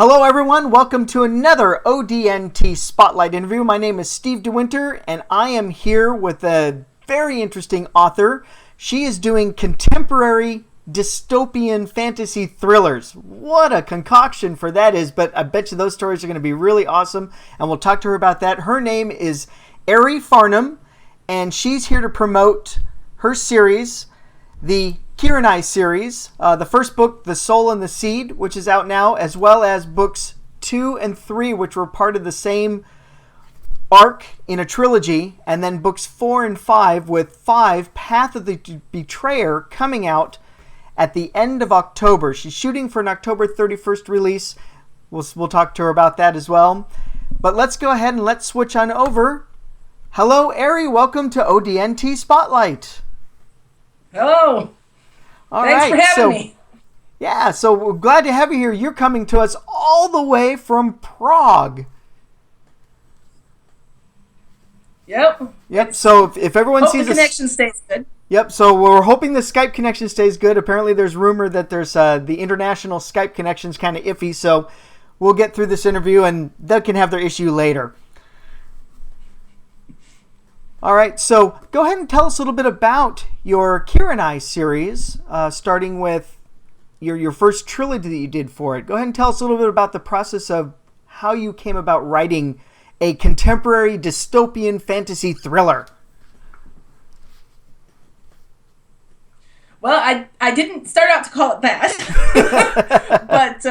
Hello everyone, welcome to another ODNT Spotlight interview. My name is Steve DeWinter and I am here with a very interesting author. She is doing contemporary dystopian fantasy thrillers. What a concoction for that is, but I bet you those stories are going to be really awesome and we'll talk to her about that. Her name is Arie Farnam and she's here to promote her series, the Kiranai series, the first book, The Soul and the Seed, which is out now, as well as books 2 and 3, which were part of the same arc in a trilogy, and then books 4 and 5, with 5, Path of the Betrayer, coming out at the end of October. She's shooting for an October 31st release. We'll talk to her about that as well. But let's go ahead and let's switch on over. Hello, Arie. Welcome to ODNT Spotlight. Hello. Thanks for having me. Yeah, so we're glad to have you here. You're coming to us all the way from Prague. Yep. So if everyone sees the connection stays good. Yep. So we're hoping the Skype connection stays good. Apparently, there's rumor that there's the international Skype connection's kind of iffy. So we'll get through this interview, and they can have their issue later. All right, so go ahead and tell us a little bit about your Kiranai series, starting with your first trilogy that you did for it. Go ahead and tell us a little bit about the process of how you came about writing a contemporary dystopian fantasy thriller. Well, I didn't start out to call it that, but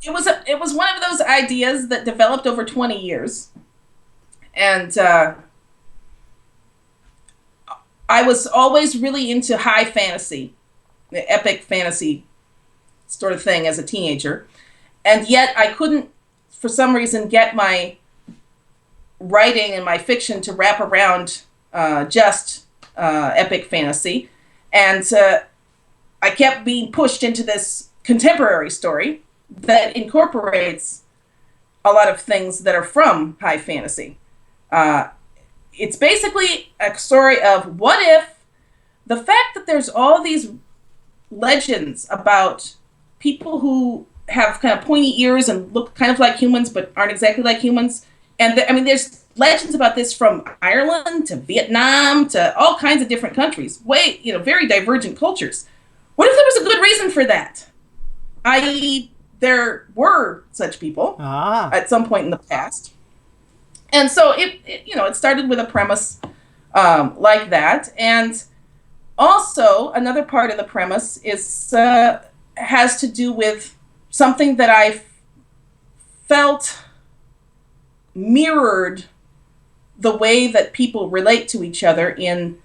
it was one of those ideas that developed over 20 years, and I was always really into high fantasy, the epic fantasy sort of thing as a teenager. And yet I couldn't, for some reason, get my writing and my fiction to wrap around just epic fantasy. And I kept being pushed into this contemporary story that incorporates a lot of things that are from high fantasy. It's basically a story of what if the fact that there's all these legends about people who have kind of pointy ears and look kind of like humans but aren't exactly like humans. And there's legends about this from Ireland to Vietnam to all kinds of different countries. Very divergent cultures. What if there was a good reason for that? I.e., there were such people at some point in the past. And so it started with a premise like that, and also another part of the premise has to do with something that I felt mirrored the way that people relate to each other in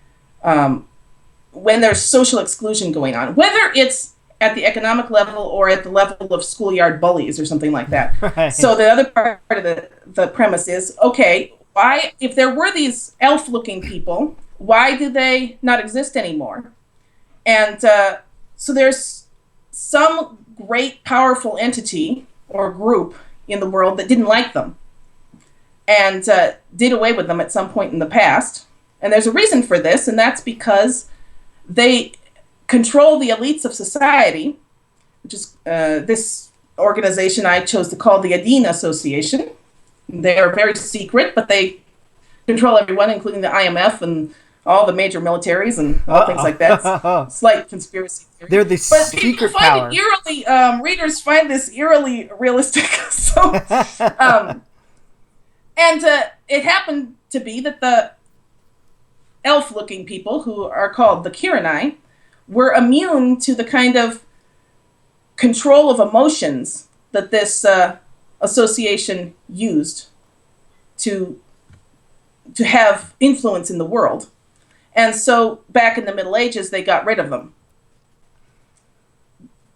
when there's social exclusion going on, whether it's at the economic level or at the level of schoolyard bullies or something like that. Right. So the other part of the premise is, okay, why, if there were these elf-looking people, why do they not exist anymore? And so there's some great, powerful entity or group in the world that didn't like them and did away with them at some point in the past. And there's a reason for this, and that's because they control the elites of society, which is this organization I chose to call the Adine Association. They are very secret, but they control everyone, including the IMF and all the major militaries and all things like that. Slight conspiracy theory. They're the secret power. Readers find this eerily realistic. And it happened to be that the elf-looking people, who are called the Kiranai, were immune to the kind of control of emotions that this association used to have influence in the world. And so back in the Middle Ages, they got rid of them.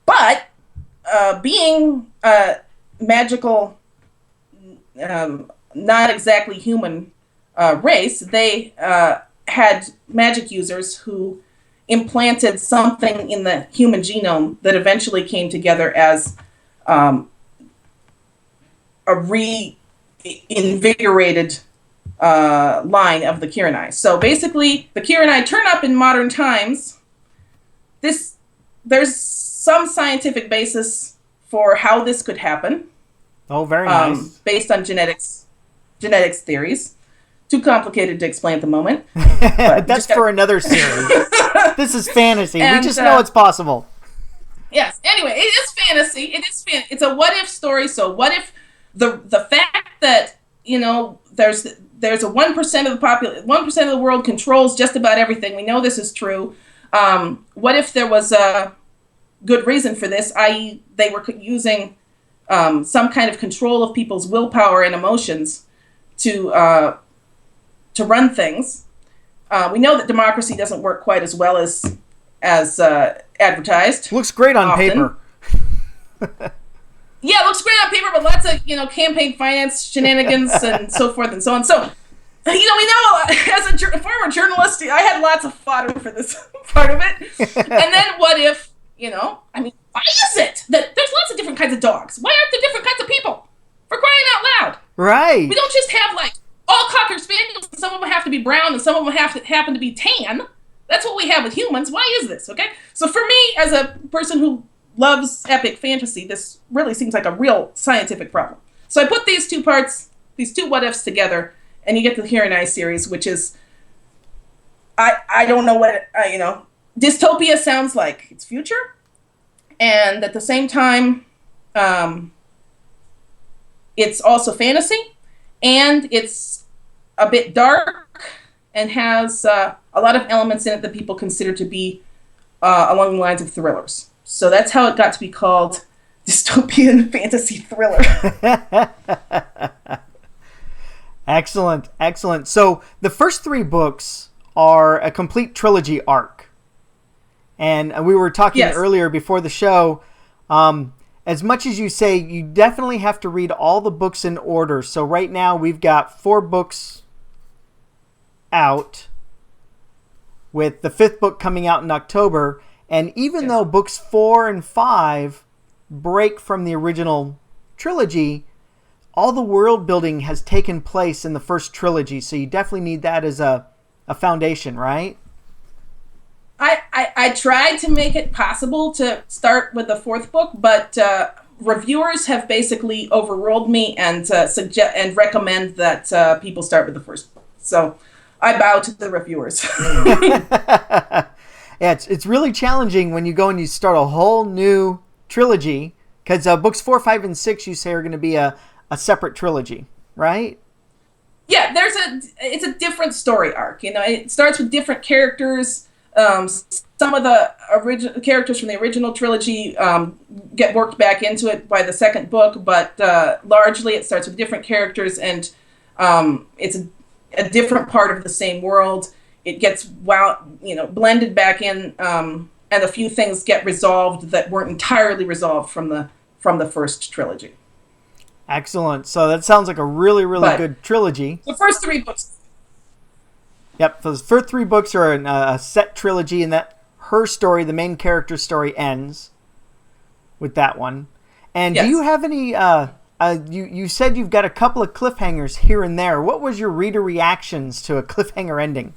But being magical, not exactly human race, they had magic users who implanted something in the human genome that eventually came together as a reinvigorated line of the Kiranai. So basically, the Kiranai turn up in modern times. There's some scientific basis for how this could happen. Oh, very nice. Based on genetics theories. Too complicated to explain at the moment. But that's for another series. This is fantasy. And, we just know it's possible. Yes. Anyway, it is fantasy. It's a what if story. So what if the fact that, you know, there's a 1% of the 1% of the world controls just about everything. We know this is true. What if there was a good reason for this, i.e. they were using some kind of control of people's willpower and emotions to run things. We know that democracy doesn't work quite as well as advertised. Looks great on often. paper. Yeah, it looks great on paper, but lots of, you know, campaign finance shenanigans and so forth and so on. So, you know, we know as a former journalist, I had lots of fodder for this part of it. And then what if, you know, I mean, why is it that there's lots of different kinds of dogs? Why aren't there different kinds of people? For crying out loud. Right. We don't just have, like, all Cocker Spaniels, and some of them have to be brown, and some of them happen to be tan. That's what we have with humans. Why is this, okay? So for me, as a person who loves epic fantasy, this really seems like a real scientific problem. So I put these two parts, these two what-ifs together, and you get the Here and I series, which is, I don't know what, you know, dystopia sounds like it's future, and at the same time, it's also fantasy, and it's a bit dark, and has a lot of elements in it that people consider to be along the lines of thrillers. So that's how it got to be called dystopian fantasy thriller. Excellent, excellent. So the first 3 books are a complete trilogy arc. And we were talking earlier before the show, as much as you say, you definitely have to read all the books in order. So right now we've got 4 books out, with the 5th book coming out in October. And even though books 4 and 5 break from the original trilogy, all the world building has taken place in the first trilogy. So you definitely need that as a foundation, right? I tried to make it possible to start with the 4th book, but reviewers have basically overruled me and suggest and recommend that people start with the 1st book. So I bow to the reviewers. Yeah, it's really challenging when you go and you start a whole new trilogy, because books 4, 5, and 6 you say are going to be a separate trilogy, right? Yeah, it's a different story arc. You know, it starts with different characters. Some of the original characters from the original trilogy get worked back into it by the 2nd book, but largely it starts with different characters, and it's a different part of the same world. It gets blended back in, and a few things get resolved that weren't entirely resolved from the first trilogy. Excellent. So that sounds like a really, really good trilogy. The first 3 books. Yep. So the first 3 books are a set trilogy, and that her story, the main character story, ends with that one. And do you have any? You said you've got a couple of cliffhangers here and there. What was your reader reactions to a cliffhanger ending?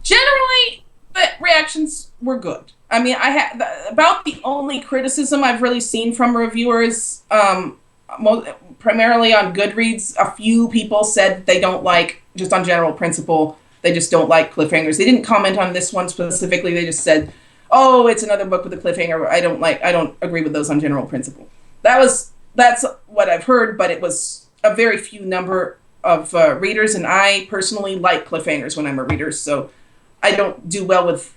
Generally, the reactions were good. I mean, about the only criticism I've really seen from reviewers, primarily on Goodreads, a few people said they don't like, just on general principle, they just don't like cliffhangers. They didn't comment on this one specifically. They just said, "Oh, it's another book with a cliffhanger. I don't agree with those on general principle." That's what I've heard, but it was a very few number of readers, and I personally like cliffhangers when I'm a reader, so I don't do well with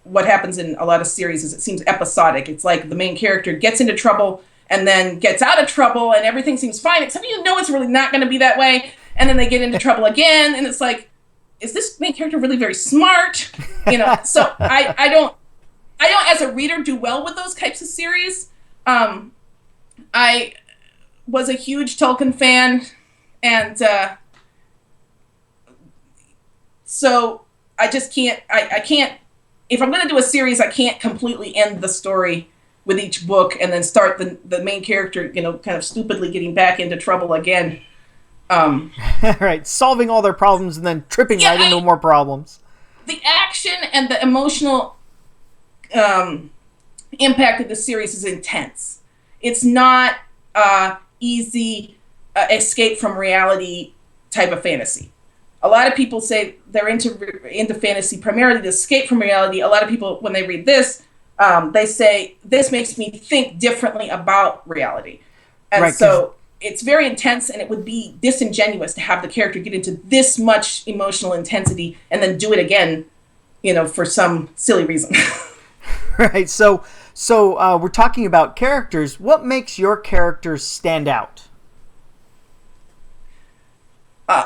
what happens in a lot of series is it seems episodic. It's like the main character gets into trouble and then gets out of trouble and everything seems fine, except you know it's really not going to be that way, and then they get into trouble again, and it's like, is this main character really very smart? You know, so I don't as a reader do well with those types of series. I was a huge Tolkien fan, and so I just can't, I can't, if I'm going to do a series, I can't completely end the story with each book and then start the main character, you know, kind of stupidly getting back into trouble again. Right, solving all their problems and then tripping right into more problems. The action and the emotional impacted the series is intense. It's not easy escape from reality type of fantasy. A lot of people say they're into fantasy primarily to escape from reality. A lot of people, when they read this, they say this makes me think differently about reality, and Right. so it's very intense. And it would be disingenuous to have the character get into this much emotional intensity and then do it again, for some silly reason. Right. So we're talking about characters. What makes your characters stand out?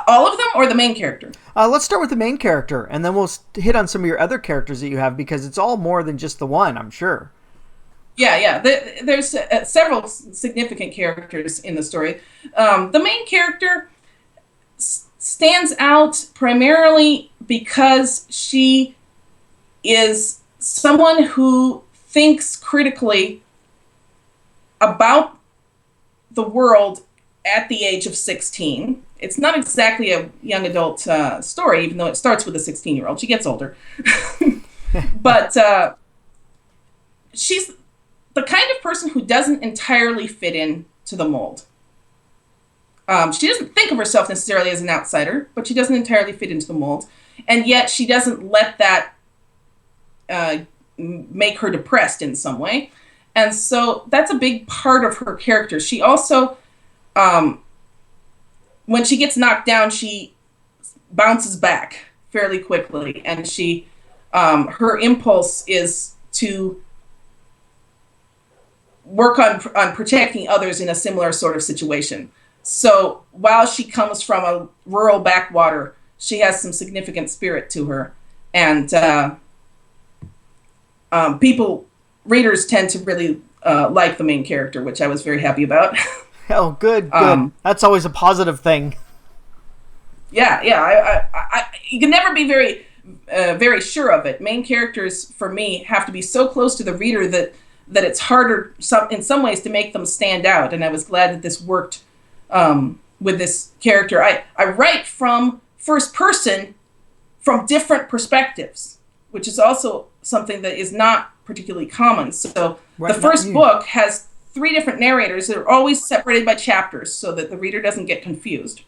All of them, or the main character? Let's start with the main character, and then we'll hit on some of your other characters that you have, because it's all more than just the one, I'm sure. Yeah. There's several significant characters in the story. The main character stands out primarily because she is someone who thinks critically about the world at the age of 16. It's not exactly a young adult story, even though it starts with a 16-year-old. She gets older. But she's the kind of person who doesn't entirely fit in to the mold. She doesn't think of herself necessarily as an outsider, but she doesn't entirely fit into the mold. And yet she doesn't let that make her depressed in some way. And so that's a big part of her character. She also, when she gets knocked down, she bounces back fairly quickly. And her impulse is to work on protecting others in a similar sort of situation. So while she comes from a rural backwater, she has some significant spirit to her. And readers tend to really like the main character, which I was very happy about. Oh, good. That's always a positive thing. Yeah. You can never be very sure of it. Main characters, for me, have to be so close to the reader that it's harder in some ways to make them stand out. And I was glad that this worked with this character. I write from first person from different perspectives, which is also something that is not particularly common. So the first book has 3 different narrators that are always separated by chapters so that the reader doesn't get confused.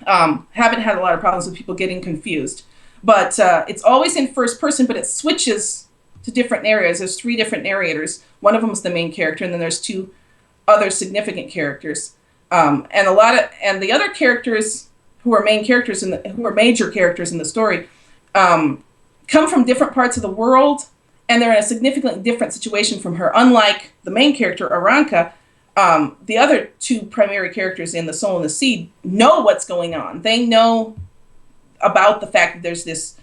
Haven't had a lot of problems with people getting confused. But it's always in first person, but it switches to different narrators. There's 3 different narrators. One of them is the main character, and then there's 2 other significant characters. And the other characters who are main characters who are major characters in the story come from different parts of the world, and they're in a significantly different situation from her. Unlike the main character, Aranka, the other 2 primary characters in The Soul and the Seed know what's going on. They know about the fact that there's this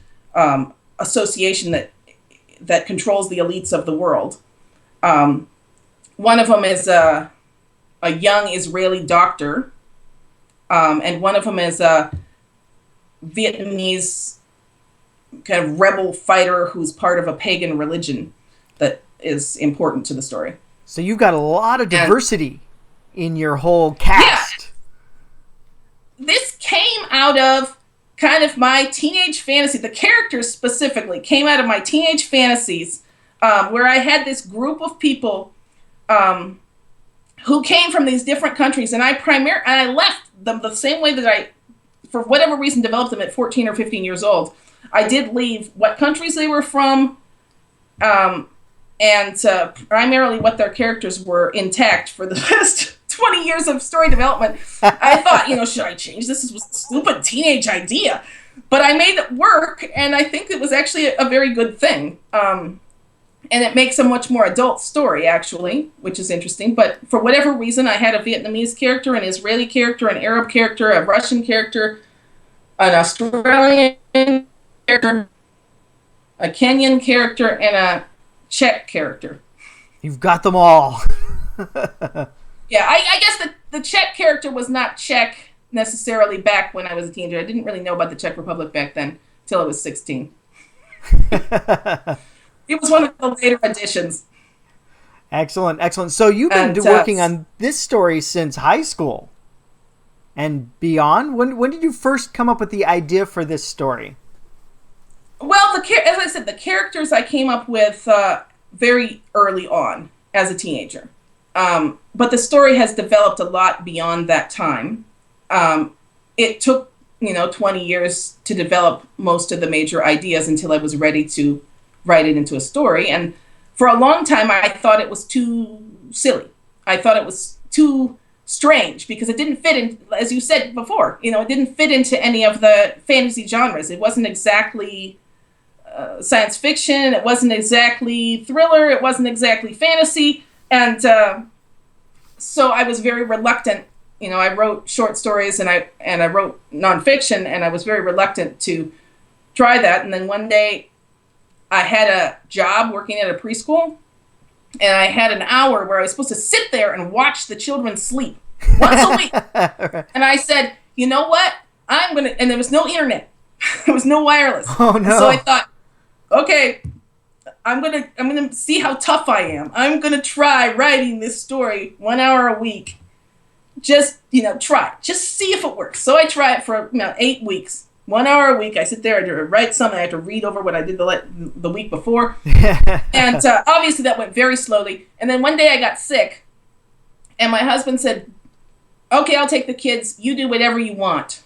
association that controls the elites of the world. One of them is a young Israeli doctor, and one of them is a Vietnamese kind of rebel fighter who's part of a pagan religion that is important to the story. So you've got a lot of diversity in your whole cast. Yeah. This came out of kind of my teenage fantasy. The characters specifically came out of my teenage fantasies, where I had this group of people who came from these different countries, and I left them the same way that I, for whatever reason, developed them at 14 or 15 years old. I did leave what countries they were from, and primarily what their characters were intact for the past 20 years of story development. I thought, should I change this? This was a stupid teenage idea. But I made it work, and I think it was actually a very good thing. And it makes a much more adult story, actually, which is interesting. But for whatever reason, I had a Vietnamese character, an Israeli character, an Arab character, a Russian character, an Australian character, a Kenyan character, and a Czech character. You've got them all. Yeah, I guess the Czech character was not Czech necessarily back when I was a teenager. I didn't really know about the Czech Republic back then till I was 16. It was one of the later editions. Excellent. So you've been working on this story since high school and beyond. When did you first come up with the idea for this story? Well, as I said, the characters I came up with very early on as a teenager. But the story has developed a lot beyond that time. It took, 20 years to develop most of the major ideas until I was ready to write it into a story. And for a long time, I thought it was too silly. I thought it was too strange because it didn't fit in, as you said before, it didn't fit into any of the fantasy genres. It wasn't exactly science fiction. It wasn't exactly thriller. It wasn't exactly fantasy. And so I was very reluctant. I wrote short stories and I wrote nonfiction, and I was very reluctant to try that. And then one day I had a job working at a preschool, and I had an hour where I was supposed to sit there and watch the children sleep once a week. And I said, you know what? And there was no internet. There was no wireless. Oh, no. So I thought, okay, I'm gonna see how tough I am. I'm gonna try writing this story 1 hour a week. Just, try. Just see if it works. So I try it for 8 weeks. 1 hour a week. I sit there and write something. I have to read over what I did the week before. And obviously that went very slowly. And then one day I got sick, and my husband said, okay, I'll take the kids. You do whatever you want.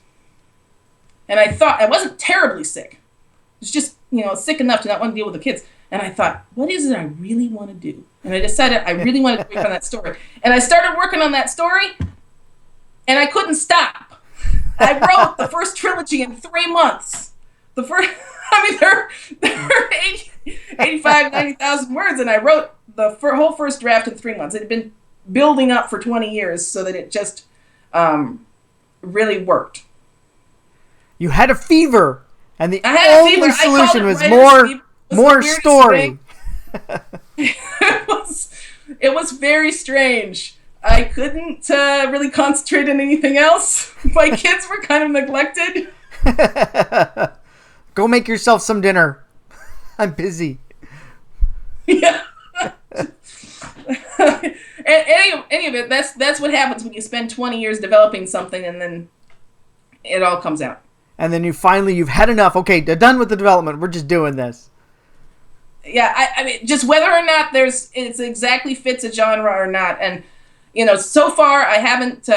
And I thought, I wasn't terribly sick. I was just, sick enough to not want to deal with the kids. And I thought, what is it I really want to do? And I decided I really wanted to work on that story. And I started working on that story, and I couldn't stop. I wrote the first trilogy in 3 months. There are 85, 90,000 words, and I wrote the whole first draft in 3 months. It had been building up for 20 years so that it just really worked. You had a fever, and the only solution was more story. It was very strange. I couldn't really concentrate on anything else. My kids were kind of neglected. Go make yourself some dinner. I'm busy. Yeah. any of it, that's what happens when you spend 20 years developing something and then it all comes out. And then you've had enough. Okay, they're done with the development. We're just doing this. Yeah, I mean, just whether or not it exactly fits a genre or not. And, so far I haven't,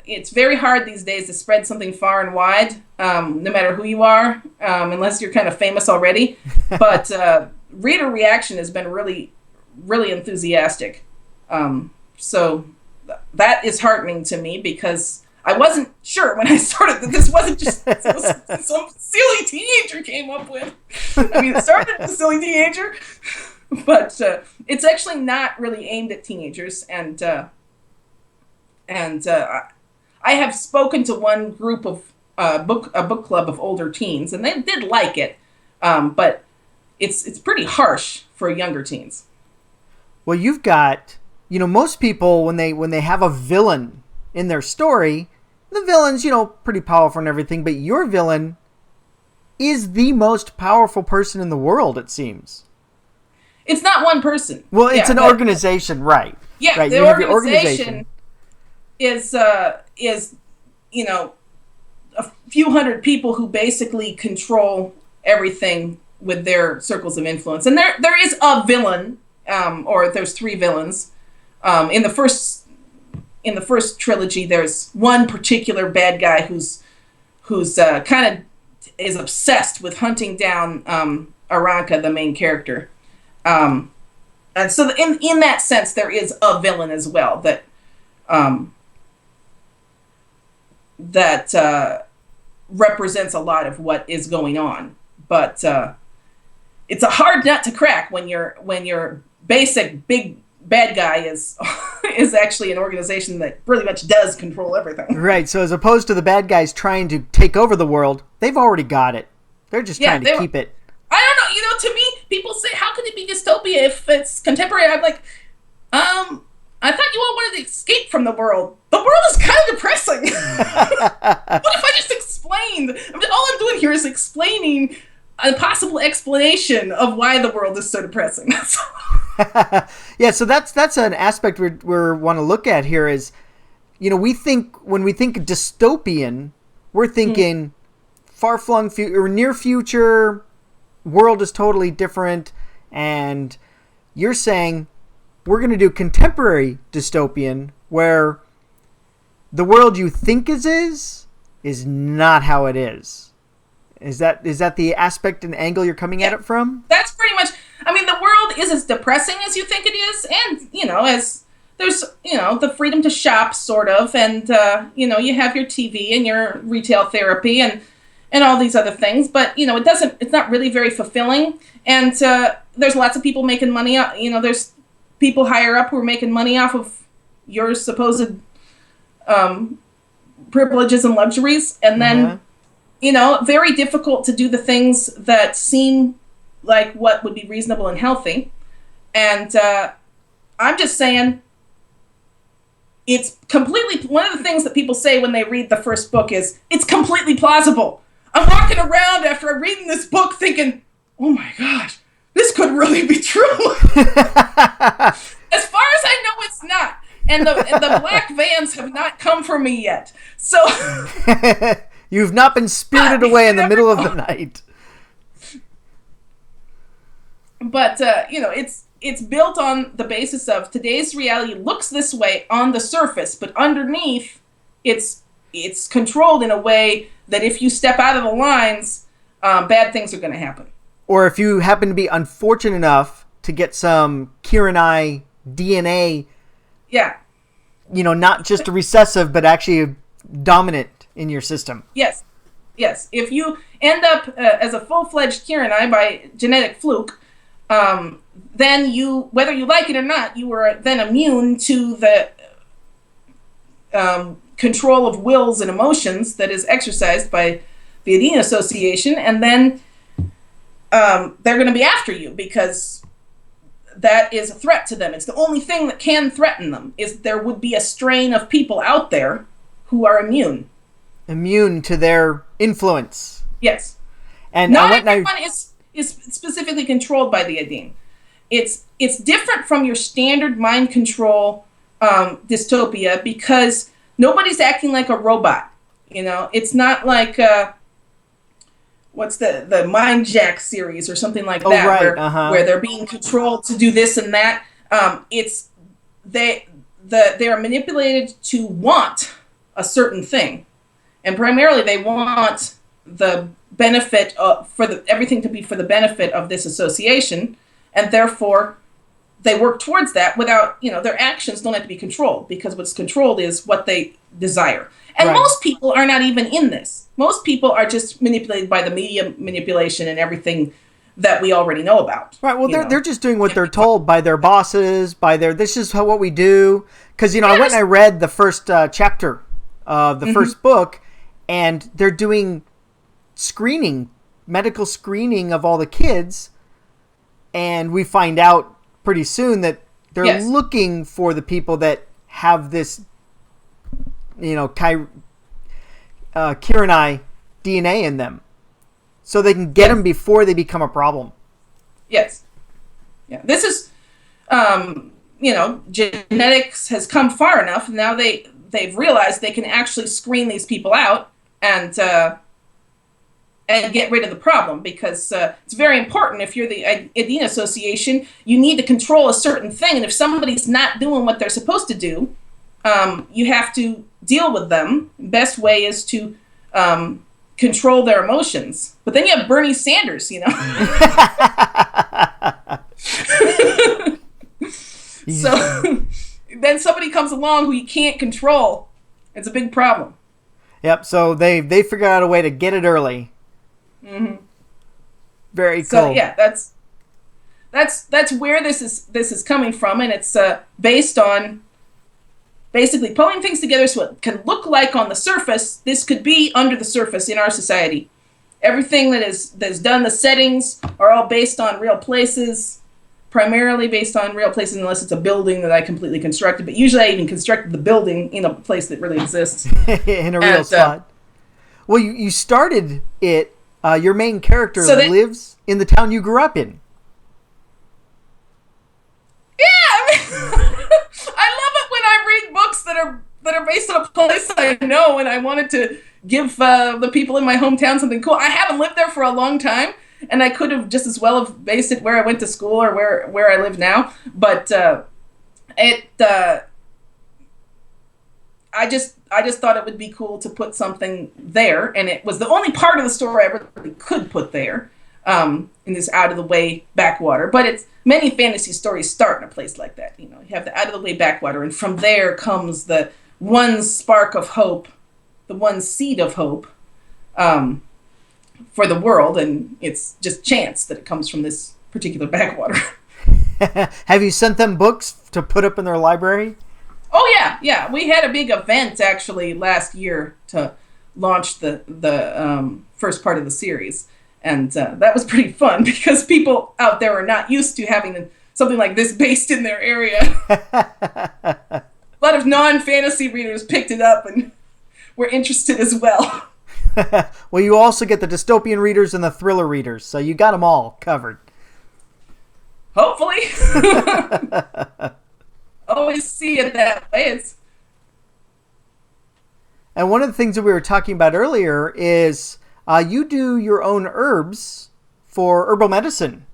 it's very hard these days to spread something far and wide, no matter who you are, unless you're kind of famous already. But reader reaction has been really, really enthusiastic. So that is heartening to me because I wasn't sure when I started that this wasn't just some silly teenager came up with. I mean, it started as a silly teenager, but it's actually not really aimed at teenagers. And I have spoken to one group of a book club of older teens, and they did like it, but it's pretty harsh for younger teens. Well, you've got, most people when they have a villain in their story, the villain's, pretty powerful and everything, but your villain is the most powerful person in the world, it seems. It's not one person. Well, it's an organization, right? Yeah, right. The organization is a few hundred people who basically control everything with their circles of influence. And there is a villain, or there's 3 villains. In the first trilogy, there's one particular bad guy who's kind of is obsessed with hunting down Aranka, the main character. And so in that sense, there is a villain as well that represents a lot of what is going on. But it's a hard nut to crack when your basic big bad guy is actually an organization that pretty much does control everything. Right. So as opposed to the bad guys trying to take over the world, they've already got it. They're just trying to keep it. I don't know. To me, people say, how can it be dystopia if it's contemporary? I'm like, I thought you all wanted to escape from the world. The world is kind of depressing. What if I just explained? All I'm doing here is explaining a possible explanation of why the world is so depressing. Yeah, so that's an aspect we want to look at here is, when we think dystopian, we're thinking far-flung future or near future, world is totally different, and you're saying we're going to do contemporary dystopian where the world you think is not how it is. Is that the aspect and angle you're coming at it from? That's pretty much. I mean, the world is as depressing as you think it is, and as there's the freedom to shop, sort of, and you have your TV and your retail therapy and all these other things, but it's not really very fulfilling, and there's lots of people making money. There's people higher up who are making money off of your supposed privileges and luxuries, and then very difficult to do the things that seem like what would be reasonable and healthy. And I'm just saying, it's completely, one of the things that people say when they read the first book is, it's completely plausible. I'm walking around after I'm reading this book thinking, oh my gosh, this could really be true. As far as I know, it's not. And the black vans have not come for me yet. So you've not been spirited away in the middle of the night. But it's built on the basis of today's reality looks this way on the surface, but underneath it's controlled in a way that if you step out of the lines, bad things are going to happen. Or if you happen to be unfortunate enough to get some Kirinai DNA, not just a recessive, but actually dominant in your system. Yes. If you end up as a full-fledged Kirinai by genetic fluke, then you, whether you like it or not, you are then immune to the control of wills and emotions that is exercised by the Adena Association, and then they're going to be after you because that is a threat to them. It's the only thing that can threaten them, is there would be a strain of people out there who are immune. Immune to their influence. Yes. And not everyone is specifically controlled by the Adene. It's different from your standard mind control dystopia because nobody's acting like a robot. It's not like what's the Mind Jack series or something like that, right. where they're being controlled to do this and that. They are manipulated to want a certain thing, and primarily they want the benefit everything to be for the benefit of this association, and therefore they work towards that without, their actions don't have to be controlled, because what's controlled is what they desire. And most people are not even in this. Most people are just manipulated by the media manipulation and everything that we already know about. Right. Well, they're just doing what they're told by their bosses, this is what we do. Because, I went and I read the first chapter of the first book, and they're doing medical screening of all the kids. And we find out pretty soon that they're looking for the people that have this, Kirinai DNA in them, so they can get them before they become a problem. Yes. Yeah. This is, genetics has come far enough. Now they've realized they can actually screen these people out and get rid of the problem, because it's very important. If you're the Adena Association, you need to control a certain thing, and if somebody's not doing what they're supposed to do, you have to deal with them. Best way is to control their emotions. But then you have Bernie Sanders, So then somebody comes along who you can't control. It's a big problem. Yep. So they figured out a way to get it early. Mm-hmm. Very cool. So yeah, that's where this is coming from, and it's based on basically pulling things together so it can look like on the surface this could be under the surface in our society. Everything that's done, the settings are all based on real places, primarily based on real places, unless it's a building that I completely constructed. But usually I even constructed the building in a place that really exists. In a real spot. Well, you started it, your main character lives in the town you grew up in. Yeah, I mean, I love it when I read books that are based on a place I know, and I wanted to give the people in my hometown something cool. I haven't lived there for a long time, and I could have just as well have based it where I went to school or where I live now. But I just thought it would be cool to put something there, and it was the only part of the story I really could put there, in this out of the way backwater. But it's many fantasy stories start in a place like that. You have the out of the way backwater, and from there comes the one spark of hope, the one seed of hope, for the world, and it's just chance that it comes from this particular backwater. Have you sent them books to put up in their library? Oh yeah. We had a big event actually last year to launch the first part of the series, and that was pretty fun because people out there are not used to having something like this based in their area. A lot of non-fantasy readers picked it up and were interested as well. Well, you also get the dystopian readers and the thriller readers, so you got them all covered. Hopefully. Always see it that way. And one of the things that we were talking about earlier is you do your own herbs for herbal medicine.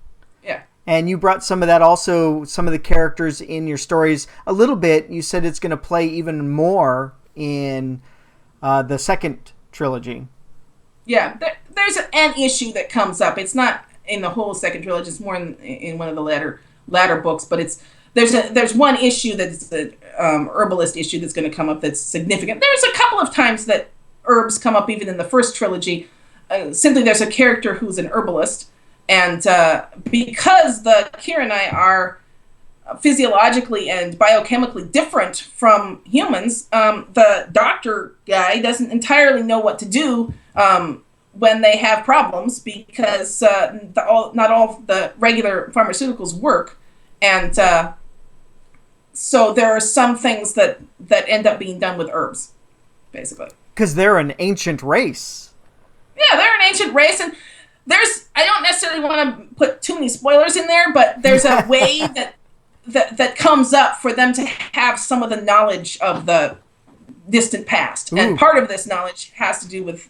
Yeah. And you brought some of that also, some of the characters in your stories a little bit. You said it's going to play even more in the second trilogy. Yeah, there's an issue that comes up. It's not in the whole second trilogy. It's more in one of the latter books. But there's one issue that's the herbalist issue that's going to come up that's significant. There's a couple of times that herbs come up even in the first trilogy. Simply, there's a character who's an herbalist, and because the Kirinai are physiologically and biochemically different from humans, the doctor guy doesn't entirely know what to do when they have problems, because not all the regular pharmaceuticals work, and so there are some things that end up being done with herbs, basically. Because they're an ancient race. Yeah, they're an ancient race, and I don't necessarily want to put too many spoilers in there, but there's a way that comes up for them to have some of the knowledge of the distant past. Ooh. And part of this knowledge has to do with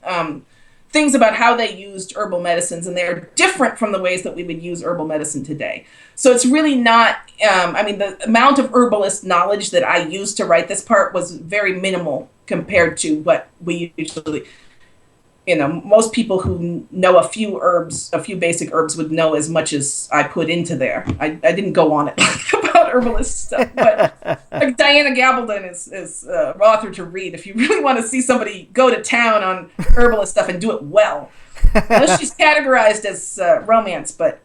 things about how they used herbal medicines, and they're different from the ways that we would use herbal medicine today. So it's really not, the amount of herbalist knowledge that I used to write this part was very minimal compared to what we usually, most people who know a few basic herbs would know as much as I put into there. I didn't go on it about herbalist stuff, but like Diana Gabaldon is author to read if you really want to see somebody go to town on herbalist stuff and do it well. She's categorized as romance, but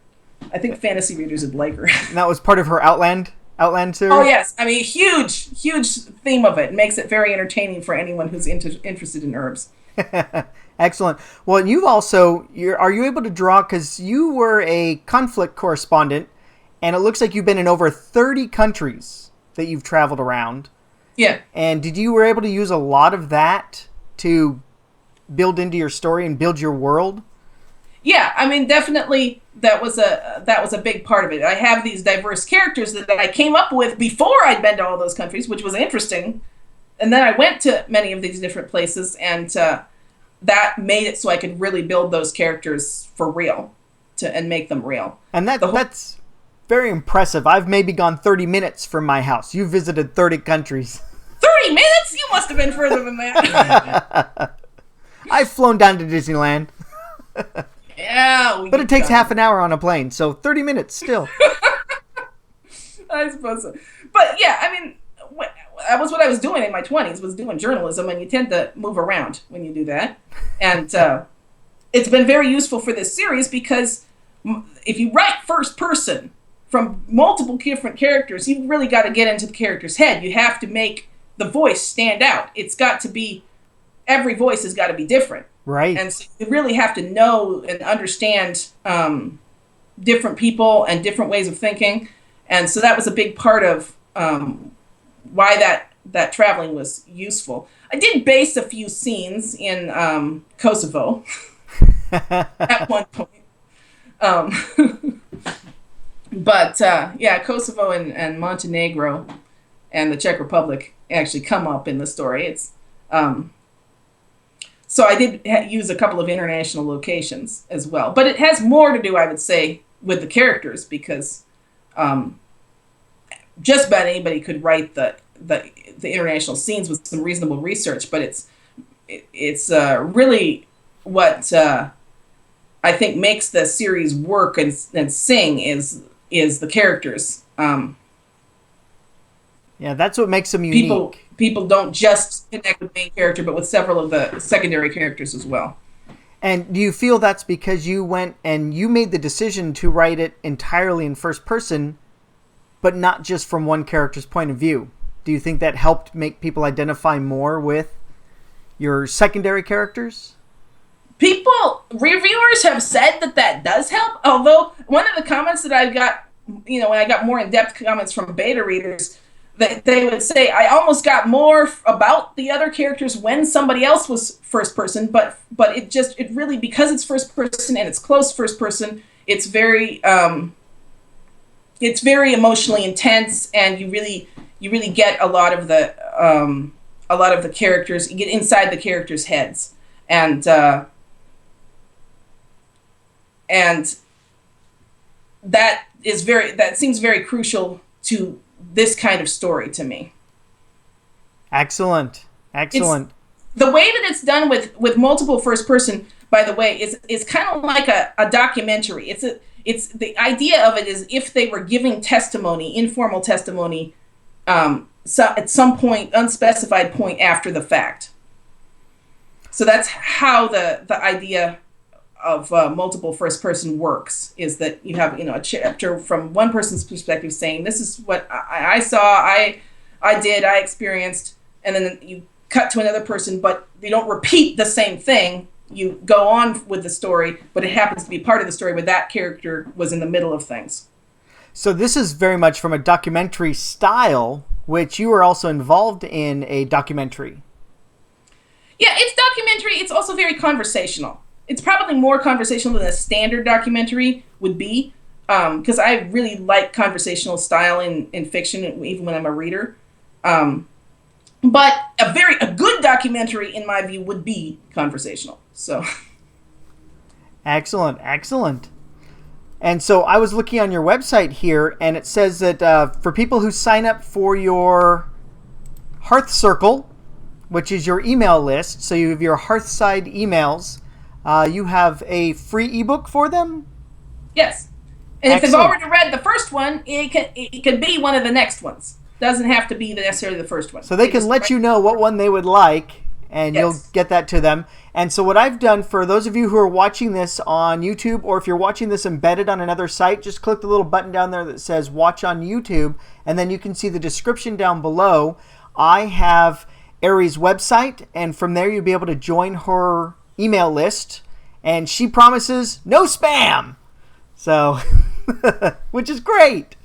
I think fantasy readers would like her. And that was part of her Outland series? Oh, yes. Huge theme of it. It makes it very entertaining for anyone who's interested in herbs. Excellent. Well, you also, are you able to draw, because you were a conflict correspondent, and it looks like you've been in over 30 countries that you've traveled around. Yeah. And were able to use a lot of that to build into your story and build your world? Yeah, definitely that was a big part of it. I have these diverse characters that I came up with before I'd been to all those countries, which was interesting. And then I went to many of these different places, and that made it so I could really build those characters for real and make them real. And that's very impressive. I've maybe gone 30 minutes from my house. You visited 30 countries. 30 minutes? You must have been further than that. I've flown down to Disneyland. Yeah. But it takes half an hour on a plane, so 30 minutes still. I suppose so. But yeah, that was what I was doing in my 20s, was doing journalism, and you tend to move around when you do that. And it's been very useful for this series, because if you write first person from multiple different characters, you've really got to get into the character's head. You have to make the voice stand out. Every voice has got to be different. Right. And so you really have to know and understand different people and different ways of thinking. And so that was a big part of why that traveling was useful. I did base a few scenes in Kosovo at one point. But Kosovo and Montenegro and the Czech Republic actually come up in the story. So So I did use a couple of international locations as well. But it has more to do, I would say, with the characters, because just about anybody could write the international scenes with some reasonable research. But it's really what I think makes the series work and sing is the characters. Yeah, that's what makes them unique. People don't just connect with the main character, but with several of the secondary characters as well. And do you feel that's because you went and you made the decision to write it entirely in first person, but not just from one character's point of view? Do you think that helped make people identify more with your secondary characters? Reviewers have said that does help. Although one of the comments that I got, when I got more in-depth comments from beta readers, they would say, I almost got more about the other characters when somebody else was first person, but it really, because it's first person and it's close first person, it's very emotionally intense, and you really get a lot of the characters. You get inside the characters' heads, and that seems very crucial to this kind of story to me. Excellent. The way that it's done with multiple first person, by the way, is kind of like a documentary. It's the idea of it is if they were giving testimony, informal testimony, so at some point, unspecified point after the fact. So that's how the idea of multiple first person works, is that you have a chapter from one person's perspective saying, this is what I saw, I experienced, and then you cut to another person, but you don't repeat the same thing. You go on with the story, but it happens to be part of the story where that character was in the middle of things. So this is very much from a documentary style, which you were also involved in a documentary. Yeah, it's documentary. It's also very conversational. It's probably more conversational than a standard documentary would be, because I really like conversational style in fiction, even when I'm a reader. But a good documentary, in my view, would be conversational. So, excellent. And so I was looking on your website here, and it says that for people who sign up for your Hearth Circle, which is your email list, so you have your Hearthside emails, you have a free ebook for them? Yes. And Excellent. If they've already read the first one, it can be one of the next ones. Doesn't have to be necessarily the first one. So they can let you know what one they would like, and yes, you'll get that to them. And so what I've done for those of you who are watching this on YouTube, or if you're watching this embedded on another site, just click the little button down there that says watch on YouTube, and then you can see the description down below. I have Arie's website, and from there you'll be able to join her email list, and she promises no spam. So, which is great.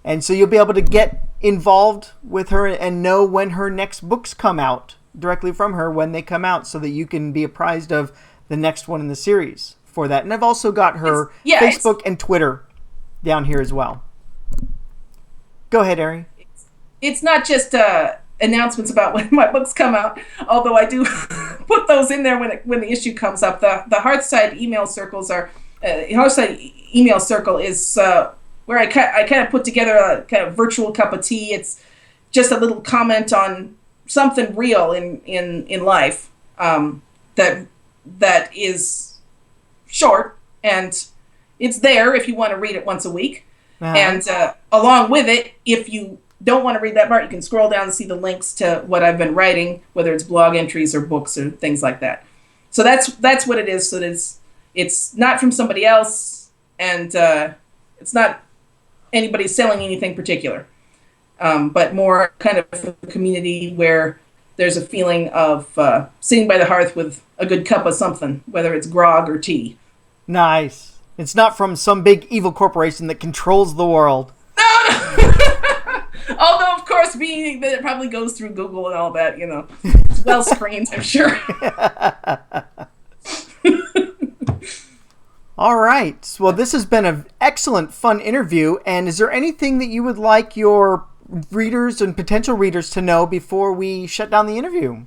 And so you'll be able to get involved with her and know when her next books come out, directly from her when they come out, so that you can be apprised of the next one in the series for that. And I've also got her Facebook and Twitter down here as well. Go ahead, Arie. It's not just announcements about when my books come out, although I do put those in there when the issue comes up. The Hearthside email circles are Hearthside email circle is where I kind of put together a kind of virtual cup of tea. It's just a little comment on something real in life that is short, and it's there if you want to read it once a week. Uh-huh. And along with it, if you don't want to read that part, you can scroll down and see the links to what I've been writing, whether it's blog entries or books or things like that. So that's what it is. So it's not from somebody else, and it's not anybody selling anything particular, but more kind of a community where there's a feeling of sitting by the hearth with a good cup of something, whether it's grog or tea. Nice. It's not from some big evil corporation that controls the world. No! Although, of course, being that it probably goes through Google and all that, it's well screened, I'm sure. All right. Well, this has been an excellent, fun interview. And is there anything that you would like your readers and potential readers to know before we shut down the interview?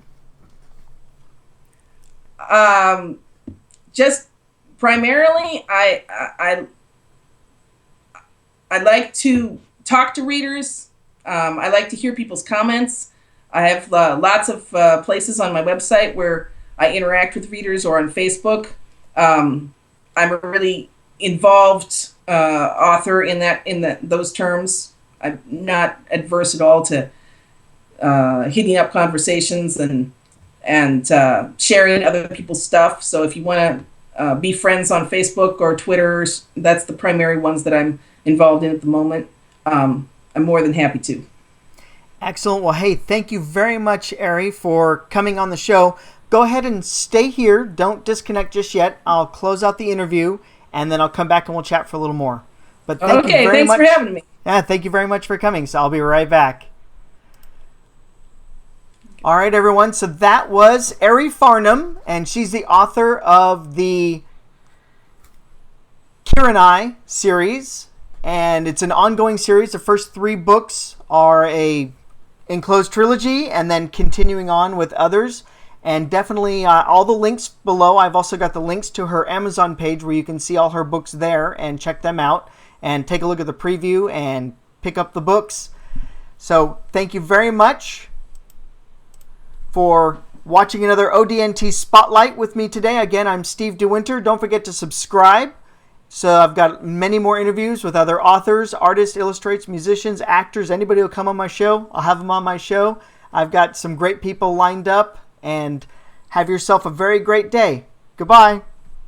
Just primarily, I like to talk to readers. I like to hear people's comments. I have lots of places on my website where I interact with readers, or on Facebook. I'm a really involved author in those terms. I'm not adverse at all to heating up conversations and sharing other people's stuff. So if you want to be friends on Facebook or Twitter, that's the primary ones that I'm involved in at the moment. I'm more than happy to. Excellent. Well, hey, thank you very much, Arie, for coming on the show. Go ahead and stay here. Don't disconnect just yet. I'll close out the interview, and then I'll come back and we'll chat for a little more. But thank you very much. Thanks for having me. Yeah, thank you very much for coming. So I'll be right back. All right, everyone. So that was Arie Farnam, and she's the author of the Kiranai series, and it's an ongoing series. The first 3 books are a enclosed trilogy, and then continuing on with others. And definitely all the links below. I've also got the links to her Amazon page where you can see all her books there and check them out and take a look at the preview and pick up the books. So thank you very much for watching another ODNT Spotlight with me today. Again, I'm Steve DeWinter. Don't forget to subscribe. So I've got many more interviews with other authors, artists, illustrators, musicians, actors, anybody who'll come on my show. I'll have them on my show. I've got some great people lined up, and have yourself a very great day. Goodbye.